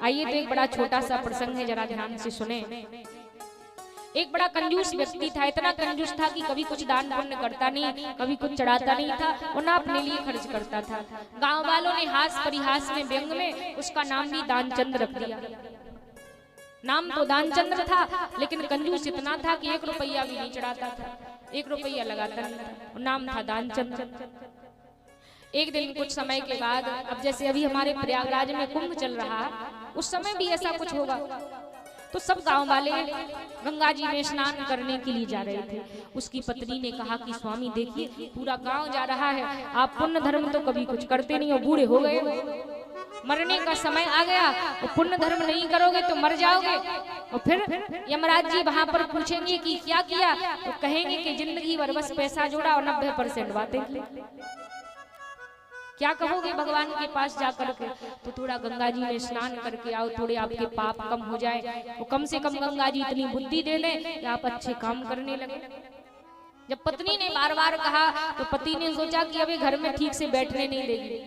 आइए तो एक बड़ा छोटा सा प्रसंग है, जरा ध्यान से सुने। एक बड़ा कंजूस व्यक्ति था, इतना कंजूस था कि कभी कुछ दान पुण्य करता नहीं, कभी कुछ चढ़ाता नहीं था और ना अपने लिए खर्च करता था। गांव वालों ने हास परिहास में व्यंग में उसका नाम भी दानचंद रख दिया। नाम तो दानचंद्र था, लेकिन कंजूस इतना था कि 1 रुपया भी नहीं चढ़ाता था, 1 रुपया लगाता नहीं था, नाम था दानचंद्र। एक दिन कुछ समय के बाद, अब जैसे अभी हमारे प्रयागराज में कुंभ चल रहा, उस समय भी ऐसा कुछ होगा, तो सब गांव वाले गंगा जी में स्नान करने के लिए जा रहे थे। उसकी पत्नी ने कहा कि स्वामी देखिए पूरा गांव जा रहा है, आप पुण्य धर्म तो कभी कुछ करते नहीं हो, बूढ़े हो गए, मरने का समय आ गया, तो पुण्य धर्म नहीं करोगे तो मर जाओगे, और फिर यमराज जी वहां पर पूछेंगे कि क्या किया, तो कहेंगे कि जिंदगी भर बस पैसा जोड़ा और 90% बातें की। क्या कहोगे भगवान के पास जाकर के? तो थोड़ा गंगा जी में स्नान करके आओ, थोड़े आपके पाप कम हो जाए, वो कम से कम गंगा जी इतनी बुद्धि दे दें कि आप अच्छे काम करने लगे। जब पत्नी ने बार बार कहा तो पति ने सोचा कि अभी घर में ठीक से बैठने नहीं देगी,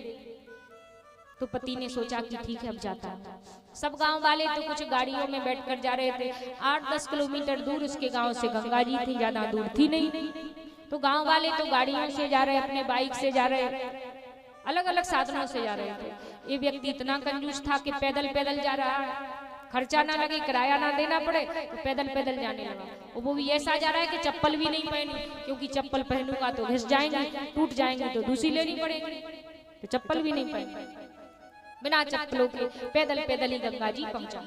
तो पति ने सोचा कि ठीक है अब जाता है। सब गांव वाले तो कुछ गाड़ियों में बैठकर जा रहे थे, 8-10 किलोमीटर दूर उसके गांव से गंगा जी थी, ज्यादा दूर थी नहीं। तो गांव वाले तो गाड़ियों से जा रहे, अपने बाइक से जा रहे, अलग अलग साधनों से जा रहे थे। ये व्यक्ति इतना कंजूस था कि पैदल पैदल जा रहा है, खर्चा ना लगे, किराया ना देना पड़े, तो पैदल पैदल जाने लगा। वो भी ऐसा जा रहा है कि चप्पल भी नहीं पहनी, क्योंकि चप्पल पहनूंगा तो घिस जाएंगे, टूट जाएंगे तो दूसरी लेनी पड़ेगी, तो चप्पल भी नहीं पहनी, बिना चप्पलों के पैदल पैदल ही गंगा जी पहुंचा।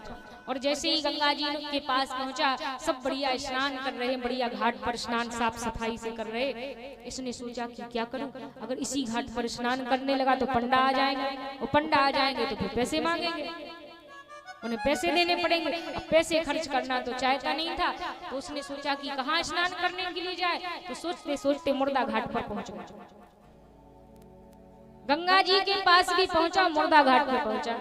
और जैसे ही गंगा जी के पास पहुंचा, सब बढ़िया स्नान कर रहे, बढ़िया घाट पर स्नान साफ सफाई से कर रहे। इसने सोचा कि क्या करूं, अगर इसी घाट पर स्नान करने लगा तो पंडा आ जाएंगे, और पंडा आ जाएंगे तो फिर पैसे मांगेंगे, उन्हें पैसे देने पड़ेंगे। अब पैसे खर्च करना तो चाहता नहीं था, तो उसने सोचा कि कहाँ स्नान करने के लिए जाए। तो सोचते सोचते मुर्दा घाट पर पहुंच गया, गंगा जी के पास भी पहुंचा, मुर्दा घाट पर पहुंचा।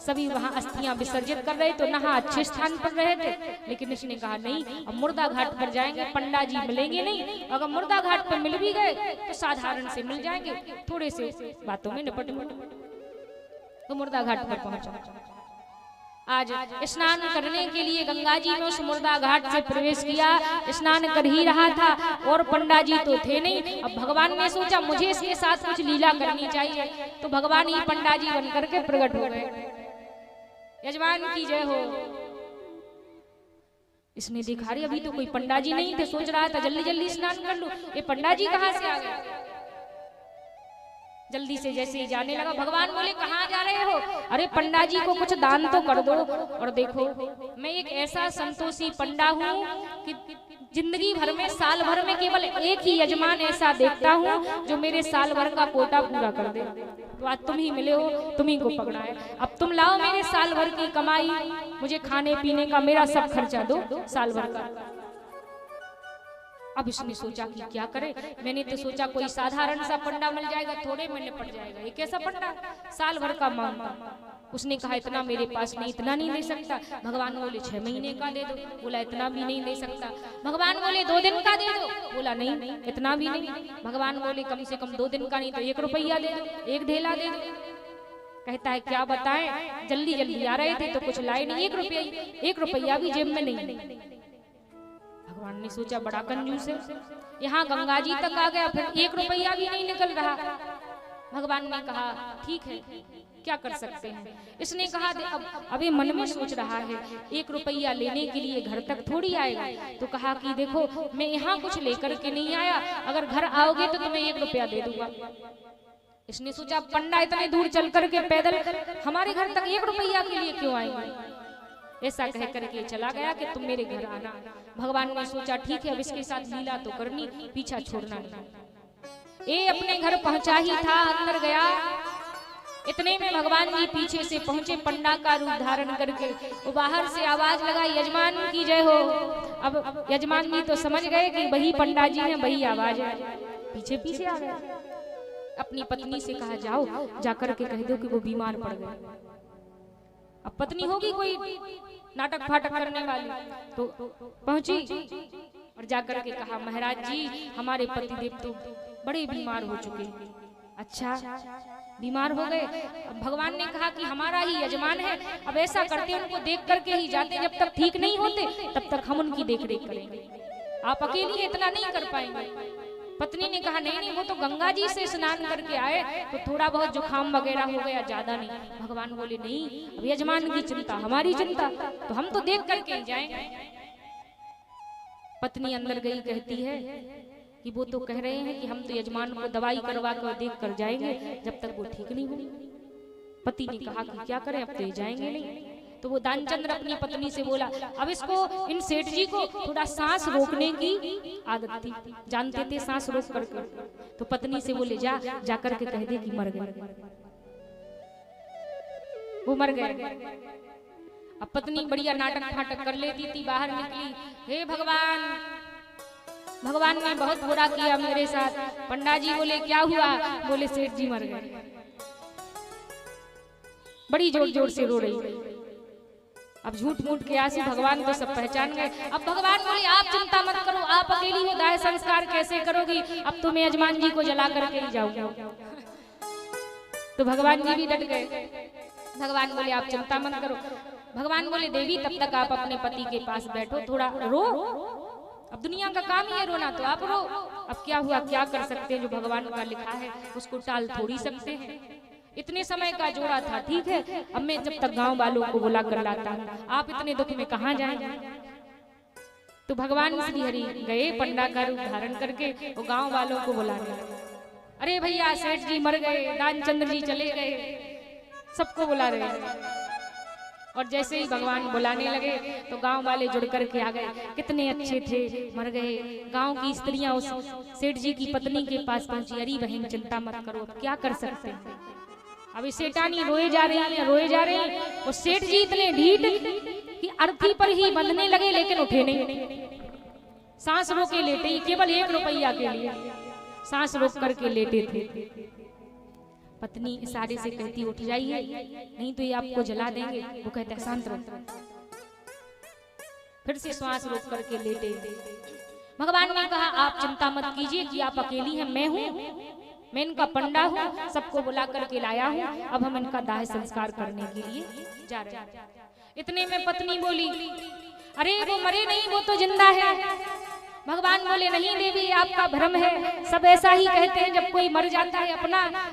सभी वहां अस्थियां विसर्जित कर रहे, तो नहा अच्छे स्थान पर रहे थे, लेकिन इसने कहा नहीं, अब मुर्दा घाट पर जाएंगे, पंडा जी मिलेंगे नहीं, अगर मुर्दा घाट पर मिल भी गए तो साधारण से मिल जाएंगे, थोड़े से बातों में निपट। तो मुर्दा घाट पर पहुंचा। आज स्नान करने के लिए गंगा जी ने उस मुर्दा घाट से प्रवेश किया, स्नान कर ही रहा था और पंडा जी तो थे नहीं। अब भगवान ने सोचा मुझे इसके साथ कुछ लीला करनी चाहिए, तो भगवान ही पंडा जी बन करके प्रकट हो गए। यजमान की जय हो। इसने देखा रे अभी तो कोई पंडा जी नहीं थे, सोच रहा था जल्दी जल्दी स्नान कर लूं, ये पंडा जी कहां से आ गए। जल्दी से जैसे ही जाने लगा, भगवान बोले कहाँ जा रहे हो? अरे पंडा जी को कुछ दान तो कर दो। और देखो मैं एक ऐसा संतोषी पंडा हूँ कि जिंदगी भर में, साल भर में केवल एक ही यजमान ऐसा देखता हूँ जो मेरे साल भर का कोटा पूरा कर दे। तो आज तुम ही मिले हो, तुम ही को पकड़ा है, अब तुम लाओ मेरे साल भर की कमाई, मुझे खाने पीने का मेरा सब खर्चा दो साल भर का। अब इसने सोचा कि क्या करे, मैंने तो सोचा कोई साधारण सा पंडा मिल जाएगा, थोड़े में निपट जाएगा, ये कैसा पंडा साल भर का मांगता। उसने कहा इतना मेरे पास नहीं, इतना नहीं दे सकता। भगवान बोले 6 महीने का दे दो, बोला इतना भी नहीं दे सकता। भगवान बोले 2 दिन का दे दो, बोला नहीं इतना भी नहीं। भगवान बोले कम से कम 2 दिन का नहीं तो 1 रुपया दे दो, 1 ढेला दे दो। कहता है क्या बताएं, जल्दी जल्दी आ रहे थे तो कुछ लाए नहीं, 1 रुपया भी जेब में नहीं। भगवान ने सोचा बड़ा कंजूस है, यहाँ गंगा जी तक आ गया, फिर 1 रुपया भी नहीं निकल रहा। भगवान ने कहा ठीक है क्या कर सकते हैं। इसने कहा अब अभी मन में सोच रहा है 1 रुपया लेने के लिए घर तक थोड़ी आएगा। तो कहा कि देखो मैं यहाँ कुछ लेकर के नहीं आया, अगर घर आओगे तो तुम्हें 1 रुपया दे दूंगा। इसने सोचा पंडा इतने दूर चल करके पैदल हमारे घर तक 1 रुपया के लिए क्यों आएंगे। ऐसा कह करके चला गया कि तुम मेरे घर आना। भगवान ने सोचा ठीक है अब इसके साथ लीला तो करनी, पीछा छोड़ना नहीं। ये अपने घर पहुंचा ही था, अंदर गया, इतने में भगवान जी पीछे से पहुंचे पंडा का रूप धारण करके। वो बाहर से आवाज लगाई यजमान की जय हो। अब यजमान जी तो समझ गए कि वही पंडा जी है, वही आवाज है, पीछे पीछे आ गए। अपनी पत्नी से कहा जाओ जाकर के कह दो कि वो बीमार पड़ गए। अब पत्नी होगी कोई नाटक फाटक करने वाली, तो पहुंची और जाकर के कहा महाराज जी हमारे पतिदेव तो बड़े बीमार हो चुके हैं। अच्छा बीमार हो गए। अब भगवान ने कहा कि हमारा ही यजमान है, अब ऐसा करते उनको देख करके ही जाते, जब तक ठीक नहीं होते तब तक हम उनकी देख रेख करेंगे, आप अकेली इतना नहीं कर पाएंगे। पत्नी ने कहा नहीं नहीं, वो तो गंगा जी से स्नान करके आए तो थोड़ा बहुत जुकाम वगैरह हो गया, ज्यादा नहीं। भगवान बोले नहीं, अब यजमान की चिंता हमारी चिंता, तो हम तो देख करके ही जाएंगे। पत्नी अंदर गई, कहती है कि वो तो कह रहे हैं कि हम तो यजमान को दवाई करवा कर देख कर जाएंगे, जब तक वो ठीक नहीं होगी। पति ने कहा कि क्या करें, अब तो ये जाएंगे नहीं। तो वो दानचंद्र अपनी पत्नी से बोला, अब इसको, इन सेठ जी को थोड़ा सांस रोकने की आदत थी, जानते थे सांस रोक करके। तो पत्नी से बोले जा करके कह दे कि मर गए, वो मर गए। अब पत्नी बढ़िया नाटक फाटक कर लेती थी, बाहर निकली, हे भगवान, भगवान ने बहुत बुरा किया मेरे साथ। पंडा जी बोले क्या हुआ? बोले सेठ जी मर गए। बड़ी जोर जोर से रो रही। अब झूठ मूठ के आंसू भगवान को सब पहचान गए। अब भगवान बोले आप चिंता मत करो, आप अकेली हो, दाह संस्कार कैसे करोगी? अब तो मैं यजमान जी को जला करके ही जाऊंगा। तो भगवान जी भी डट गए। भगवान बोले आप चिंता मत करो। भगवान बोले देवी तब तक आप अपने पति के पास बैठो, थोड़ा रो, अब दुनिया का काम ही है रोना, तो आप रो। अब क्या हुआ, क्या कर सकते हैं, जो भगवान का लिखा है उसको टाल थोड़ी सकते हैं। इतने समय का जोड़ा था, ठीक है, अब मैं जब तक गांव वालों को बुला कर लाता हूँ, आप इतने दुख में कहाँ जाएंगे? तो भगवान श्री हरि गए पंडा का रूप धारण करके, वो गांव वालों को बुलाने लगे। अरे भैया सेठ जी मर गए, दानचंद्र जी चले गए, सबको बुला रहे हैं। और जैसे ही भगवान बुलाने लगे तो गांव वाले जुड़ करके आ गए, कितने अच्छे थे, मर गए। गांव की स्त्रियां उस सेठ जी की पत्नी के पास पहुंची, अरे बहन चिंता मत करो, अब क्या कर सकते हैं। अभी सेठानी रोए जा रही है, रोए जा रही है। और सेठ जी इतने ढीठ कि अर्थी पर ही बंधने लगे, लेकिन उठे नहीं। सांस रोक के लेटे, केवल 1 रुपया के लिए सांस रोक करके लेटे थे। पत्नी इशारे से कहती उठ जाइए, नहीं तो ये आपको जला देंगे। वो कहता है शांत रहो। फिर से श्वास रोक करके लेटे। भगवान ने कहा आप चिंता मत कीजिए कि आप अकेली हैं, मैं हूँ, मैं इनका पंडा हूँ, सबको बुला करके लाया हूँ, अब हम इनका दाह संस्कार करने के लिए जा रहे हैं। इतने में पत्नी बोली अरे वो मरे नहीं, वो तो जिंदा है। भगवान बोले नहीं देवी आपका भ्रम है, सब ऐसा ही कहते हैं, जब कोई मर जाता है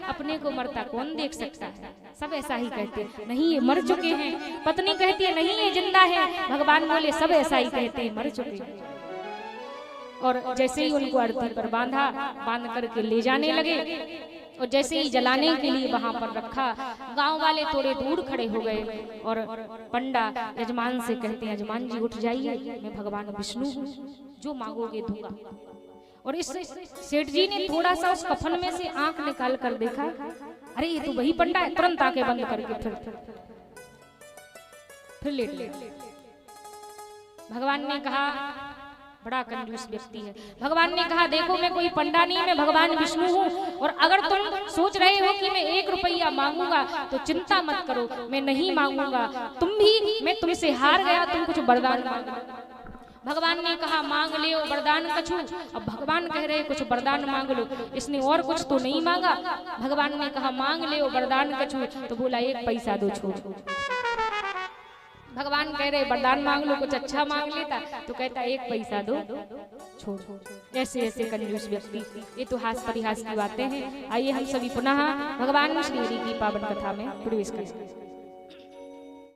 अपने को मरता कौन देख सकता है, सब ऐसा ही कहते हैं, नहीं ये मर चुके हैं। पत्नी कहती है नहीं ये जिंदा है। भगवान बोले सब ऐसा ही कहते हैं, मर चुके हैं। और जैसे ही उनको अर्थी पर बांध करके ले जाने लगे, और जैसे ही जलाने के लिए वहां पर रखा, गांव वाले थोड़े दूर खड़े हो गए। और पंडा यजमान से कहते हैं यजमान जी उठ जाइए, मैं भगवान विष्णु हूँ, जो मांगोगे दूंगा। और इस सेठ जी ने थोड़ा सा उस कफन में से आंख निकाल कर देखा, अरे ये तो वही पंडा है। तुरंत आंखें बंद करके फिर लेट। भगवान ने कहा बड़ा कंजूस व्यक्ति है। भगवान ने कहा देखो मैं कोई पंडा नहीं, मैं भगवान विष्णु हूँ, और अगर तुम सोच रहे हो कि मैं 1 रुपया मांगूंगा तो चिंता मत करो, मैं नहीं मांगूंगा। तुम भी, मैं तुमसे हार गया, तुम कुछ वरदान मांगो। भगवान ने कहा मांग ले वरदान कछु। अब भगवान कह रहे कुछ वरदान मांग लो, इसने और कुछ तो नहीं मांगा। भगवान ने कहा मांग ले वरदान कछु, तो बोला 1 पैसा दो छोड़। भगवान कह रहे वरदान मांग लो, कुछ अच्छा मांग लेता, तो कहता 1 पैसा दो छोड़। ऐसे ऐसे कंजूस व्यक्ति। ये तो हास परिहास की बातें हैं। आइए हम सभी पुनः भगवान श्री हरि की पावन कथा में प्रवेश करें।